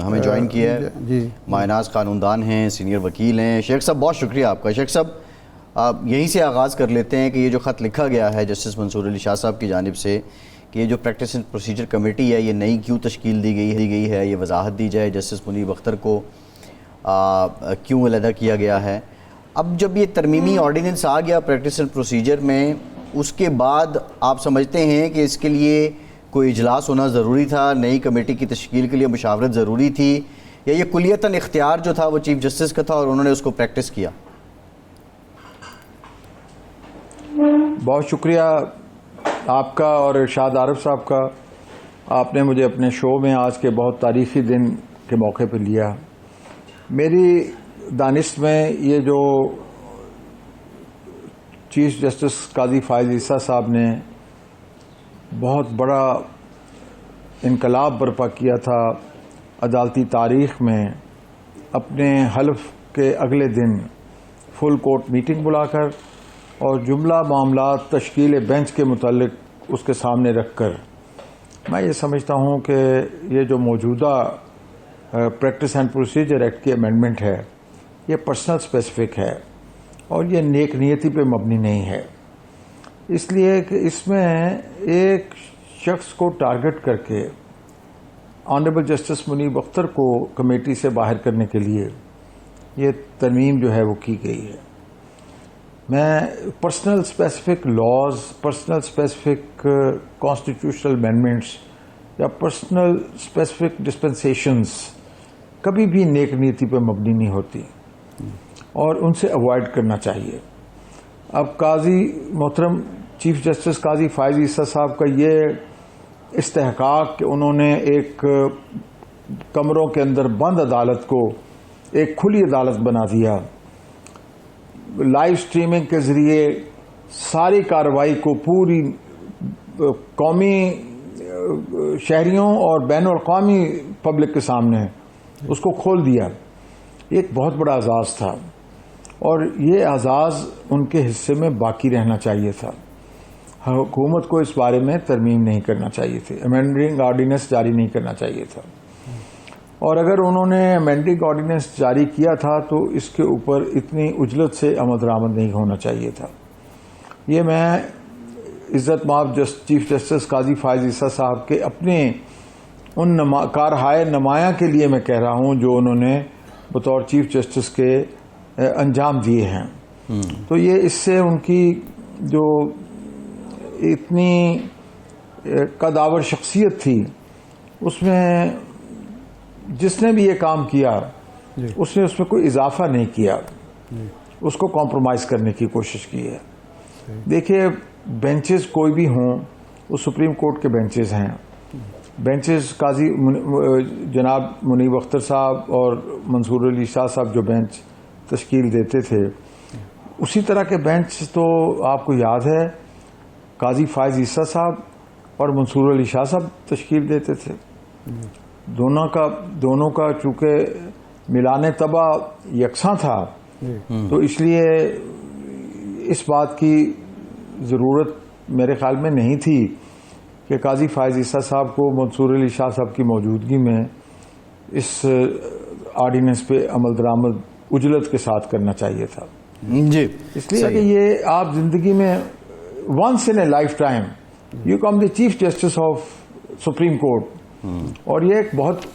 ہمیں جوائن کیا ہے. مایناز قانون دان ہیں, سینئر وکیل ہیں. شیخ صاحب بہت شکریہ آپ کا. شیخ صاحب یہیں سے آغاز کر لیتے ہیں کہ یہ جو خط لکھا گیا ہے جسٹس منصور علی شاہ صاحب کی جانب سے کہ یہ جو پریکٹس اینڈ پروسیجر کمیٹی ہے یہ نئی کیوں تشکیل دی گئی ہے, یہ وضاحت دی جائے. جسٹس منیب اختر کو کیوں علیحدہ کیا گیا ہے. اب جب یہ ترمیمی آرڈیننس آ گیا پریکٹس اینڈ پروسیجر میں, اس کے بعد آپ سمجھتے ہیں کہ اس کے لیے کوئی اجلاس ہونا ضروری تھا, نئی کمیٹی کی تشکیل کے لیے مشاورت ضروری تھی, یا یہ کلیتاً اختیار جو تھا وہ چیف جسٹس کا تھا اور انہوں نے اس کو پریکٹس کیا؟ بہت شکریہ آپ کا اور ارشاد عارف صاحب کا. آپ نے مجھے اپنے شو میں آج کے بہت تاریخی دن کے موقع پہ لیا. میری دانش میں یہ جو چیف جسٹس قاضی فائز عیسیٰ صاحب نے بہت بڑا انقلاب برپا کیا تھا عدالتی تاریخ میں, اپنے حلف کے اگلے دن فل کورٹ میٹنگ بلا کر اور جملہ معاملات تشکیل بینچ کے متعلق اس کے سامنے رکھ کر, میں یہ سمجھتا ہوں کہ یہ جو موجودہ پریکٹس اینڈ پروسیجر ایکٹ کی امینڈمنٹ ہے یہ پرسنل اسپیسیفک ہے اور یہ نیک نیتی پہ مبنی نہیں ہے. اس لیے کہ اس میں ایک شخص کو ٹارگٹ کر کے آنریبل جسٹس منیب اختر کو کمیٹی سے باہر کرنے کے لیے یہ ترمیم جو ہے وہ کی گئی ہے. میں personal specific laws, personal specific constitutional amendments یا پرسنل اسپیسیفک ڈسپنسیشنز کبھی بھی نیک نیتی پہ مبنی نہیں ہوتی اور ان سے اوائڈ کرنا چاہیے. اب قاضی محترم چیف جسٹس قاضی فائز عیسیٰ صاحب کا یہ استحقاق کہ انہوں نے ایک کمروں کے اندر بند عدالت کو ایک کھلی عدالت بنا دیا, لائیو سٹریمنگ کے ذریعے ساری کارروائی کو پوری قومی شہریوں اور بین الاقوامی پبلک کے سامنے اس کو کھول دیا. یہ ایک بہت بڑا اعزاز تھا اور یہ اعزاز ان کے حصے میں باقی رہنا چاہیے تھا. حکومت کو اس بارے میں ترمیم نہیں کرنا چاہیے تھی, امینڈنگ آرڈیننس جاری نہیں کرنا چاہیے تھا. اور اگر انہوں نے امینڈنگ آرڈیننس جاری کیا تھا تو اس کے اوپر اتنی عجلت سے عمل درآمد نہیں ہونا چاہیے تھا. یہ میں عزت مآب چیف جسٹس قاضی فائز عیسیٰ صاحب کے اپنے ان کارہائے نمایاں کے لیے میں کہہ رہا ہوں جو انہوں نے بطور چیف جسٹس کے انجام دیے ہیں. تو یہ اس سے ان کی جو اتنی قداور شخصیت تھی اس میں جس نے بھی یہ کام کیا اس نے اس میں کوئی اضافہ نہیں کیا, اس کو کمپرومائز کرنے کی کوشش کی ہے. دیکھیے بینچز کوئی بھی ہوں, وہ سپریم کورٹ کے بینچز ہیں. بینچز قاضی جناب منیب اختر صاحب اور منصور علی شاہ صاحب جو بینچ تشکیل دیتے تھے, اسی طرح کے بینچ تو آپ کو یاد ہے قاضی فائز عیسیٰ صاحب اور منصور علی شاہ صاحب تشکیل دیتے تھے. دونوں کا چونکہ میلان طبع یکساں تھا تو اس لیے اس بات کی ضرورت میرے خیال میں نہیں تھی کہ قاضی فائز عیسیٰ صاحب کو منصور علی شاہ صاحب کی موجودگی میں اس آرڈیننس پہ عمل درآمد اجلت کے ساتھ کرنا چاہیے تھا. جی اس لیے کہ یہ آپ زندگی میں once in a lifetime you come the chief justice of supreme court, اور یہ ایک بہت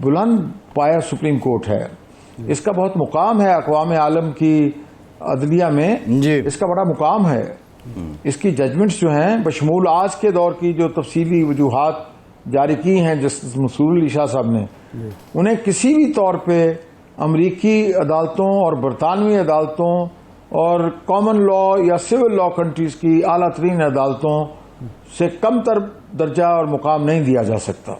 بلند پایا سپریم کورٹ ہے. اس کا بہت مقام ہے اقوام عالم کی عدلیہ میں, اس کا بڑا مقام ہے. اس کی ججمنٹس جو ہیں بشمول آج کے دور کی جو تفصیلی وجوہات جاری کی ہیں جسٹس منصور علی شاہ صاحب نے, انہیں کسی بھی طور پہ امریکی عدالتوں اور برطانوی عدالتوں اور کامن لا یا سول لا کنٹریز کی اعلیٰ ترین عدالتوں سے کم تر درجہ اور مقام نہیں دیا جا سکتا.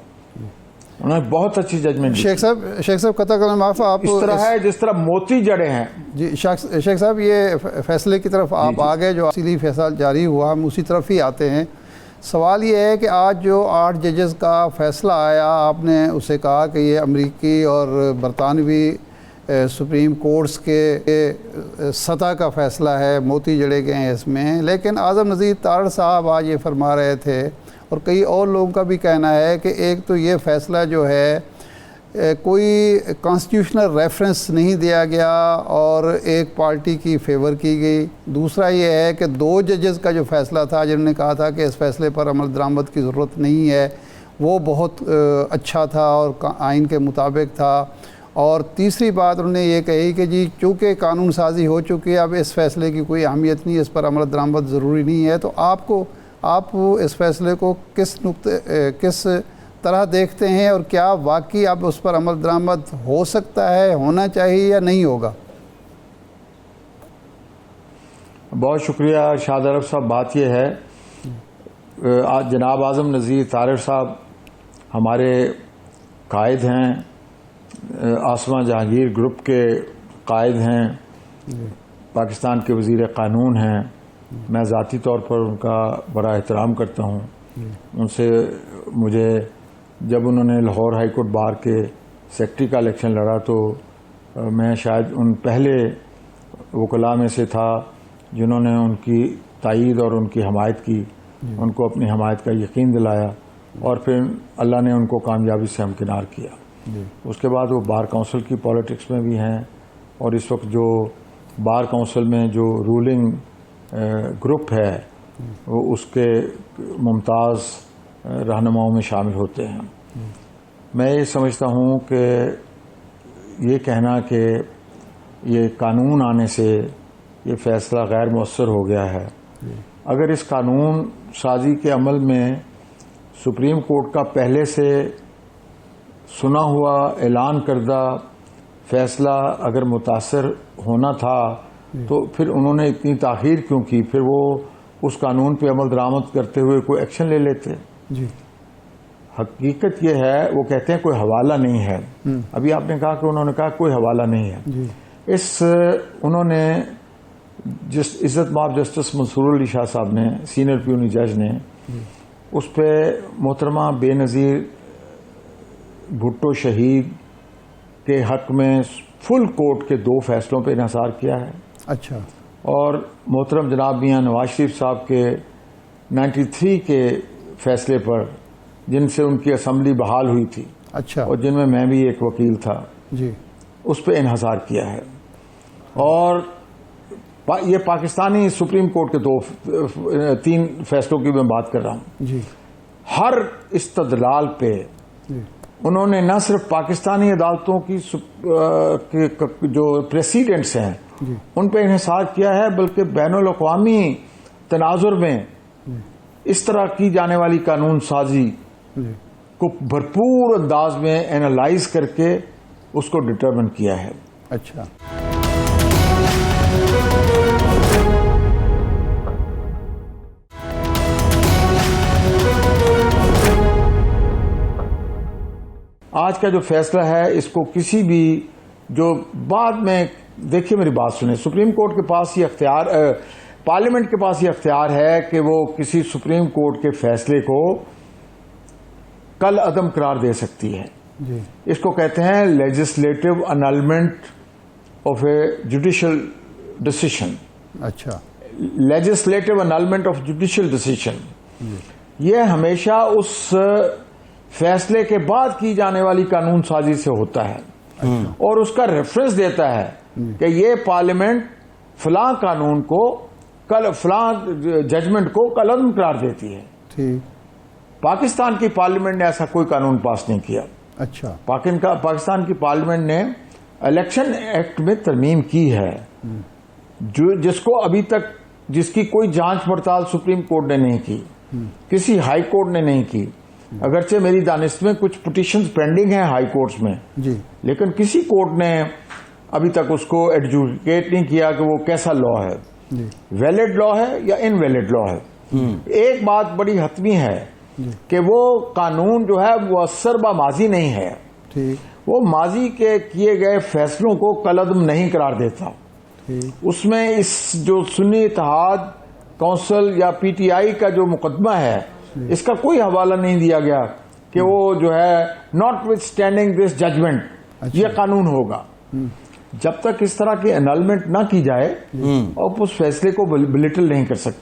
انہوں نے بہت اچھی ججمنٹ. شیخ صاحب قطع کرنا معاف, آپ اس طرح ہے جس طرح موتی جڑے ہیں. جی شیخ صاحب یہ فیصلے کی طرف آپ آ گئے, جو تفصیلی فیصلہ جاری ہوا ہم اسی طرف ہی آتے ہیں. سوال یہ ہے کہ آج جو 8 ججز کا فیصلہ آیا, آپ نے اسے کہا کہ یہ امریکی اور برطانوی سپریم کورٹس کے سطح کا فیصلہ ہے, موتی جڑے گئے ہیں اس میں. لیکن اعظم نذیر تارڑ صاحب آج یہ فرما رہے تھے اور کئی اور لوگوں کا بھی کہنا ہے کہ ایک تو یہ فیصلہ جو ہے کوئی کانسٹیٹیوشنل ریفرنس نہیں دیا گیا اور ایک پارٹی کی فیور کی گئی. دوسرا یہ ہے کہ 2 ججز کا جو فیصلہ تھا جنہوں نے کہا تھا کہ اس فیصلے پر عمل درآمد کی ضرورت نہیں ہے، وہ بہت اچھا تھا اور آئین کے مطابق تھا. اور تیسری بات انہوں نے یہ کہی کہ جی چونکہ قانون سازی ہو چکی ہے، اب اس فیصلے کی کوئی اہمیت نہیں، اس پر عمل درآمد ضروری نہیں ہے. تو آپ اس فیصلے کو کس طرح دیکھتے ہیں، اور کیا واقعی اب اس پر عمل درآمد ہو سکتا ہے، ہونا چاہیے یا نہیں ہوگا؟ بہت شکریہ شاد عرب صاحب. بات یہ ہے جناب اعظم نذیر طارر صاحب ہمارے قائد ہیں، آسما جہانگیر گروپ کے قائد ہیں، پاکستان کے وزیر قانون ہیں. میں ذاتی طور پر ان کا بڑا احترام کرتا ہوں. ان سے مجھے جب انہوں نے لاہور ہائی کورٹ بار کے سیکرٹری کا الیکشن لڑا تو میں شاید ان پہلے وکلاء میں سے تھا جنہوں نے ان کی تائید اور ان کی حمایت کی، ان کو اپنی حمایت کا یقین دلایا، اور پھر اللہ نے ان کو کامیابی سے ہمکنار کیا. اس کے بعد وہ بار کونسل کی پالیٹکس میں بھی ہیں، اور اس وقت جو بار کونسل میں جو رولنگ گروپ ہے وہ اس کے ممتاز رہنماؤں میں شامل ہوتے ہیں. میں یہ سمجھتا ہوں کہ یہ کہنا کہ یہ قانون آنے سے یہ فیصلہ غیر مؤثر ہو گیا ہے، اگر اس قانون سازی کے عمل میں سپریم کورٹ کا پہلے سے سنا ہوا اعلان کردہ فیصلہ اگر متاثر ہونا تھا تو پھر انہوں نے اتنی تاخیر کیوں کی؟ پھر وہ اس قانون پہ عمل درآمد کرتے ہوئے کوئی ایکشن لے لیتے. جی حقیقت یہ ہے، وہ کہتے ہیں کوئی حوالہ نہیں ہے. ابھی آپ نے کہا کہ انہوں نے کہا کوئی حوالہ نہیں ہے. انہوں نے جس عزت مآب جسٹس منصور علی شاہ صاحب نے، سینئر پیونی جج نے، اس پہ محترمہ بے نظیر بھٹو شہید کے حق میں فل کورٹ کے 2 فیصلوں پہ انحصار کیا ہے. اچھا. اور محترم جناب میاں نواز شریف صاحب کے 93 کے فیصلے پر، جن سے ان کی اسمبلی بحال ہوئی تھی، اچھا، اور جن میں میں بھی ایک وکیل تھا، جی، اس پہ انحصار کیا ہے. اور یہ پاکستانی سپریم کورٹ کے 3 فیصلوں کی میں بات کر رہا ہوں. جی. ہر استدلال پہ انہوں نے نہ صرف پاکستانی عدالتوں کی جو پریسیڈنٹس ہیں ان پہ انحصار کیا ہے، بلکہ بین الاقوامی تناظر میں اس طرح کی جانے والی قانون سازی کو بھرپور انداز میں اینالائز کر کے اس کو ڈٹرمن کیا ہے. اچھا. آج کا جو فیصلہ ہے اس کو کسی بھی جو بعد میں، دیکھیے میری بات سنیں، سپریم کورٹ کے پاس یہ اختیار، پارلیمنٹ کے پاس یہ اختیار ہے کہ وہ کسی سپریم کورٹ کے فیصلے کو کل عدم قرار دے سکتی ہے. جی. اس کو کہتے ہیں legislative annulment of a judicial decision. اچھا. Legislative annulment of judicial decision یہ ہمیشہ اس فیصلے کے بعد کی جانے والی قانون سازی سے ہوتا ہے، اور اس کا ریفرنس دیتا ہے کہ یہ پارلیمنٹ فلاں قانون کو فلاں ججمنٹ کو کل عدم قرار دیتی ہے. ٹھیک. پاکستان کی پارلیمنٹ نے ایسا کوئی قانون پاس نہیں کیا. اچھا. پاکستان کی پارلیمنٹ نے الیکشن ایکٹ میں ترمیم کی ہے، جس کو ابھی تک جس کی کوئی جانچ پڑتال سپریم کورٹ نے نہیں کی، کسی ہائی کورٹ نے نہیں کی. اگرچہ میری دانست میں کچھ پٹیشنز پینڈنگ ہیں ہائی کورٹس میں، جی، لیکن کسی کورٹ نے ابھی تک اس کو ایڈجوڈیکیٹ نہیں کیا کہ وہ کیسا لا ہے، ویلڈ لا ہے یا ان ویلڈ لا ہے. ایک بات بڑی حتمی ہے کہ وہ قانون جو ہے وہ مؤثر با ماضی نہیں ہے. وہ ماضی کے کیے گئے فیصلوں کو کلعدم نہیں قرار دیتا. اس میں اس جو سنی اتحاد کونسل یا پی ٹی آئی کا جو مقدمہ ہے اس کا کوئی حوالہ نہیں دیا گیا کہ وہ جو ہے notwithstanding this judgement یہ قانون ہوگا. جب تک اس طرح کی انلمنٹ نہ کی جائے آپ اس فیصلے کو بلٹل نہیں کر سکتے.